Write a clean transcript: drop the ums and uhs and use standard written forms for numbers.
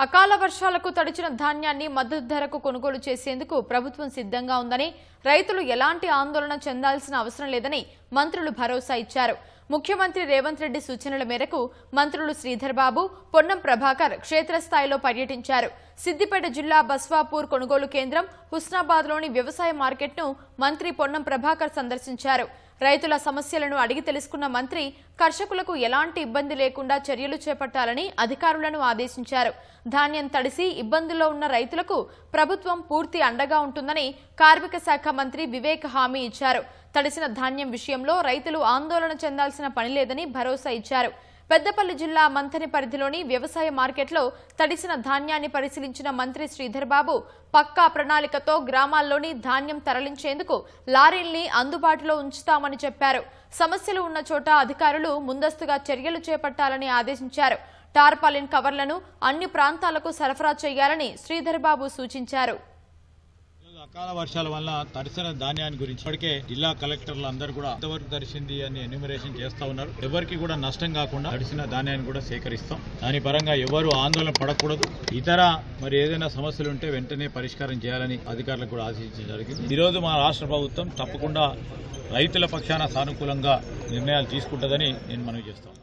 అకాల వర్షాలకు తడిచిన ధాన్యాన్ని మద్దతు ధరకు కొనుగోలు చేసేందుకు ప్రభుత్వం సిద్ధంగా ఉందని, రైతులు ఎలాంటి ఆందోళన చెందాల్సిన అవసరం లేదని మంత్రులు భరోసా ఇచ్చారు. ముఖ్యమంత్రి రేవంత్ రెడ్డి సూచనల మేరకు మంత్రులు శ్రీధర్ బాబు, పొన్నం ప్రభాకర్ క్షేత్రస్థాయిలో పర్యటించారు. సిద్దిపేట జిల్లా బస్వాపూర్ కొనుగోలు కేంద్రం, హుస్నాబాద్లోని వ్యవసాయ మార్కెట్ను మంత్రి పొన్నం ప్రభాకర్ సందర్శించారు. రైతుల సమస్యలను అడిగి తెలుసుకున్న మంత్రి కర్షకులకు ఎలాంటి ఇబ్బంది లేకుండా చర్యలు చేపట్టాలని అధికారులను ఆదేశించారు. ధాన్యం తడిసి ఇబ్బందుల్లో ఉన్న రైతులకు ప్రభుత్వం పూర్తి అండగా ఉంటుందని కార్మిక శాఖ మంత్రి వివేక్ హామీ ఇచ్చారు. తడిసిన ధాన్యం విషయంలో రైతులు ఆందోళన చెందాల్సిన పని లేదని భరోసా ఇచ్చారు. పెద్దపల్లి జిల్లా మంథని పరిధిలోని వ్యవసాయ మార్కెట్లో తడిసిన ధాన్యాన్ని పరిశీలించిన మంత్రి శ్రీధర్ బాబు పక్కా ప్రణాళికతో గ్రామాల్లోని ధాన్యం తరలించేందుకు లారీల్ని అందుబాటులో ఉంచుతామని చెప్పారు. సమస్యలు ఉన్న చోట అధికారులు ముందస్తుగా చర్యలు చేపట్టాలని ఆదేశించారు. టార్పాలిన్ కవర్లను అన్ని ప్రాంతాలకు సరఫరా చేయాలని శ్రీధర్ బాబు సూచించారు. అకాల వర్షాల వల్ల తడిసిన ధాన్యాన్ని గురించి ఇప్పటికే జిల్లా కలెక్టర్లు అందరూ కూడా ఎంతవరకు తడిసింది అని ఎన్యూమరేషన్ చేస్తా ఉన్నారు. ఎవరికి కూడా నష్టం కాకుండా తడిసిన ధాన్యాన్ని కూడా సేకరిస్తాం. దాని పరంగా ఎవరు ఆందోళన పడకూడదు. ఇతర మరి ఏదైనా సమస్యలు ఉంటే వెంటనే పరిష్కారం చేయాలని అధికారులకు కూడా ఆదేశించడం జరిగింది. ఈరోజు మా రాష్ట్ర ప్రభుత్వం తప్పకుండా రైతుల పక్షాన సానుకూలంగా నిర్ణయాలు తీసుకుంటుందని నేను మనవి చేస్తాను.